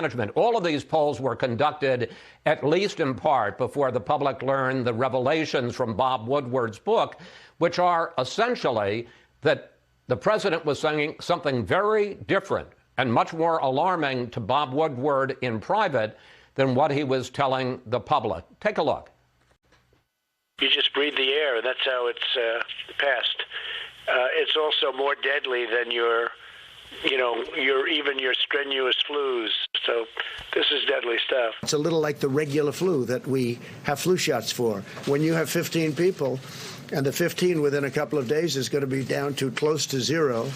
management. All of these polls were conducted, at least in part, before the public learned the revelations from Bob Woodward's book, which are essentially that the president was saying something very different and much more alarming to Bob Woodward in private than what he was telling the public. Take a look. You just breathe the air, and that's how it's passed. It's also more deadly than your strenuous flus. So this is deadly stuff. It's a little like the regular flu that we have flu shots for. When you have 15 people, and the 15 within a couple of days is going to be down to close to zero,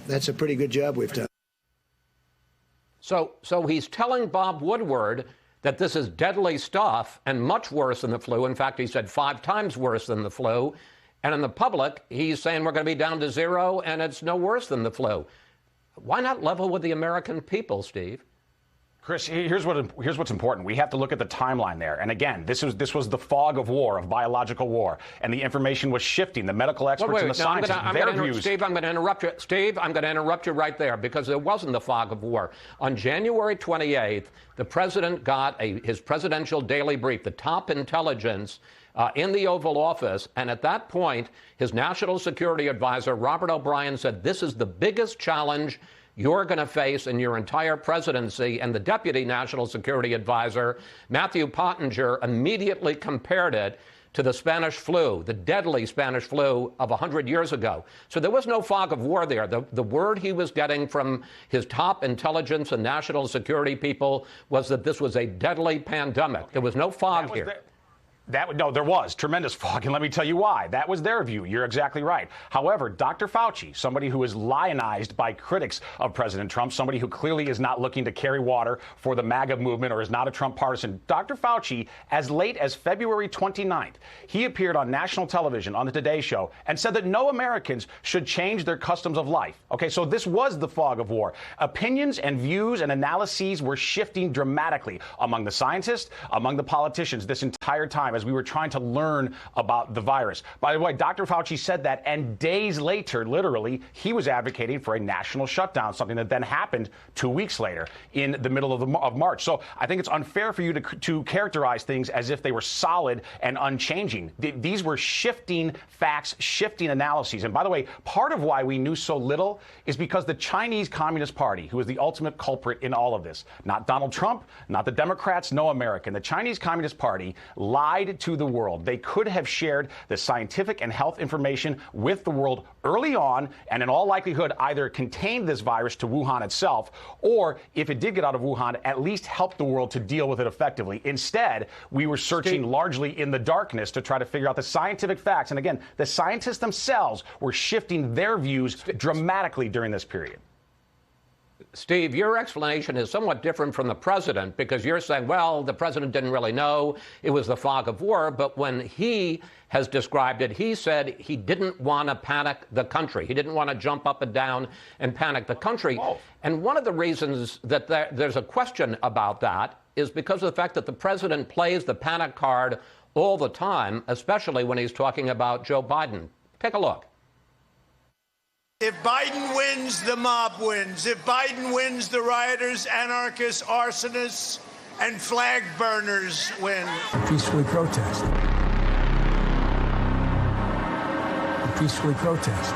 that's a pretty good job we've done. So he's telling Bob Woodward that this is deadly stuff and much worse than the flu. In fact, he said 5 times worse than the flu. And in the public, he's saying we're going to be down to zero and it's no worse than the flu. Why not level with the American people, Steve? Chris, here's what's important. We have to look at the timeline there. And again, this was the fog of war, of biological war, and the information was shifting. The medical experts and the scientists, their views. Steve, I'm going to interrupt you. Steve, I'm going to interrupt you right there because it wasn't the fog of war. On January 28th, the president got his presidential daily brief, the top intelligence in the Oval Office. And at that point, his national security advisor, Robert O'Brien, said, this is the biggest challenge you're going to face in your entire presidency. And the deputy national security advisor, Matthew Pottinger, immediately compared it to the Spanish flu, the deadly Spanish flu of 100 years ago. So there was no fog of war there. The word he was getting from his top intelligence and national security people was that this was a deadly pandemic. There was no fog here. No, there was tremendous fog, and let me tell you why. That was their view. You're exactly right. However, Dr. Fauci, somebody who is lionized by critics of President Trump, somebody who clearly is not looking to carry water for the MAGA movement or is not a Trump partisan, Dr. Fauci, as late as February 29th, he appeared on national television on the Today Show and said that no Americans should change their customs of life. Okay, so this was the fog of war. Opinions and views and analyses were shifting dramatically among the scientists, among the politicians this entire time, as we were trying to learn about the virus. By the way, Dr. Fauci said that, and days later, literally, he was advocating for a national shutdown, something that then happened 2 weeks later in the middle of March. So I think it's unfair for you to characterize things as if they were solid and unchanging. These were shifting facts, shifting analyses. And by the way, part of why we knew so little is because the Chinese Communist Party, who is the ultimate culprit in all of this, not Donald Trump, not the Democrats, no American, the Chinese Communist Party lied to the world. They could have shared the scientific and health information with the world early on, and in all likelihood either contained this virus to Wuhan itself, or if it did get out of Wuhan, at least help the world to deal with it effectively. Instead, we were searching largely in the darkness to try to figure out the scientific facts. And again, the scientists themselves were shifting their views dramatically during this period. Steve, your explanation is somewhat different from the president because you're saying, well, the president didn't really know it was the fog of war. But when he has described it, he said he didn't want to panic the country. He didn't want to jump up and down and panic the country. Whoa. And one of the reasons that there's a question about that is because of the fact that the president plays the panic card all the time, especially when he's talking about Joe Biden. Take a look. If Biden wins, the mob wins. If Biden wins, the rioters, anarchists, arsonists, and flag burners win. Peacefully protest. Peacefully protest.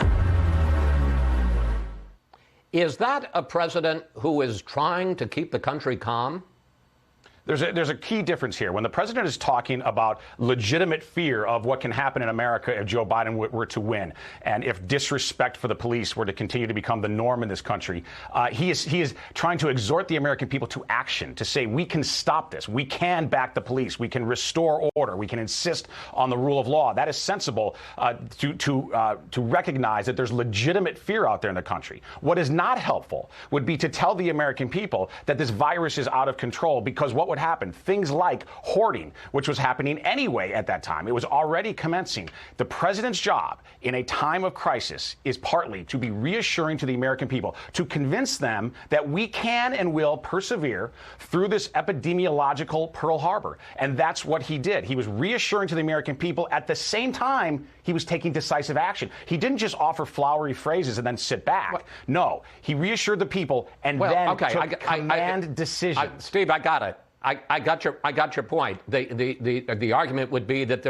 Is that a president who is trying to keep the country calm? There's a key difference here. When the president is talking about legitimate fear of what can happen in America if Joe Biden were to win, and if disrespect for the police were to continue to become the norm in this country, he is trying to exhort the American people to action, to say we can stop this, we can back the police, we can restore order, we can insist on the rule of law. That is sensible to recognize that there's legitimate fear out there in the country. What is not helpful would be to tell the American people that this virus is out of control, because what would happen. Things like hoarding, which was happening anyway at that time. It was already commencing. The president's job in a time of crisis is partly to be reassuring to the American people, to convince them that we can and will persevere through this epidemiological Pearl Harbor. And that's what he did. He was reassuring to the American people. At the same time, he was taking decisive action. He didn't just offer flowery phrases and then sit back. What? No, he reassured the people and took command decisions. Steve, I got it. I got your point. The argument would be that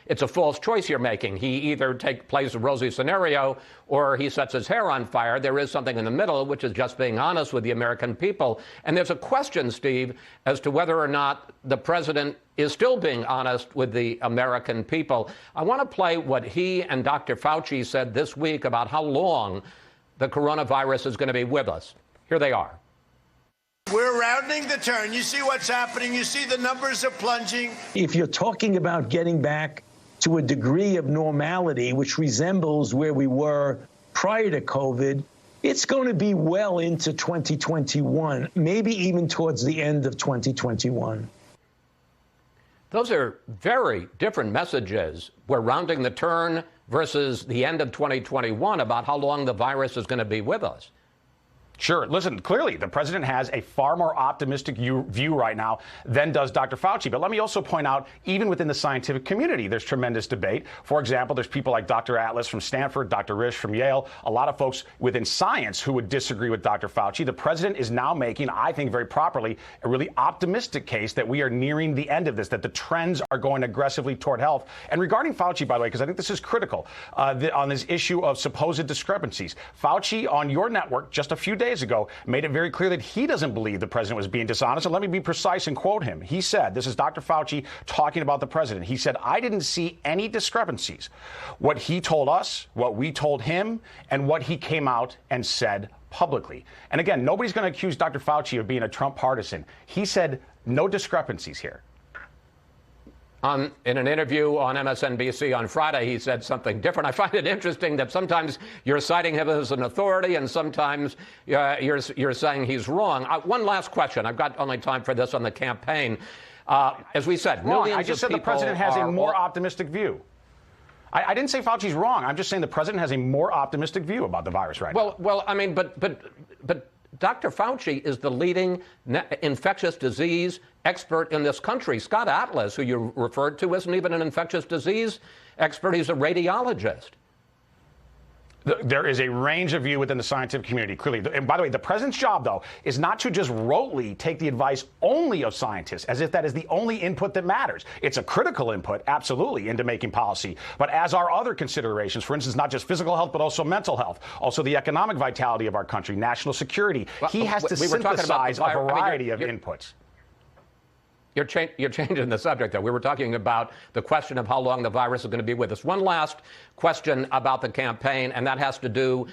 it's a false choice you're making. He either plays a rosy scenario or he sets his hair on fire. There is something in the middle, which is just being honest with the American people. And there's a question, Steve, as to whether or not the president is still being honest with the American people. I want to play what he and Dr. Fauci said this week about how long the coronavirus is going to be with us. Here they are. We're rounding the turn. You see what's happening. You see the numbers are plunging. If you're talking about getting back to a degree of normality, which resembles where we were prior to COVID, it's going to be well into 2021, maybe even towards the end of 2021. Those are very different messages. We're rounding the turn versus the end of 2021 about how long the virus is going to be with us. Sure. Listen, clearly, the president has a far more optimistic view right now than does Dr. Fauci. But let me also point out, even within the scientific community, there's tremendous debate. For example, there's people like Dr. Atlas from Stanford, Dr. Risch from Yale, a lot of folks within science who would disagree with Dr. Fauci. The president is now making, I think very properly, a really optimistic case that we are nearing the end of this, that the trends are going aggressively toward health. And regarding Fauci, by the way, because I think this is critical, on this issue of supposed discrepancies, Fauci on your network just a few days ago made it very clear that he doesn't believe the president was being dishonest. And let me be precise and quote him. He said, this is Dr. Fauci talking about the president. He said, I didn't see any discrepancies. What he told us, what we told him, and what he came out and said publicly. And again, nobody's going to accuse Dr. Fauci of being a Trump partisan. He said no discrepancies here. In an interview on MSNBC on Friday, he said something different. I find it interesting that sometimes you're citing him as an authority and sometimes you're saying he's wrong. One last question. I've got only time for this on the campaign. As we said, I just said the president has a more optimistic view. I didn't say Fauci's wrong. I'm just saying the president has a more optimistic view about the virus right now. Well, I mean, but Dr. Fauci is the leading infectious disease expert in this country. Scott Atlas, who you referred to, isn't even an infectious disease expert. He's a radiologist. There is a range of view within the scientific community, clearly. And by the way, the president's job, though, is not to just rotely take the advice only of scientists, as if that is the only input that matters. It's a critical input, absolutely, into making policy. But as are other considerations, for instance, not just physical health, but also mental health, also the economic vitality of our country, national security. He has to synthesize a variety of inputs. You're changing the subject, though. We were talking about the question of how long the virus is going to be with us. One last question about the campaign, and that has to do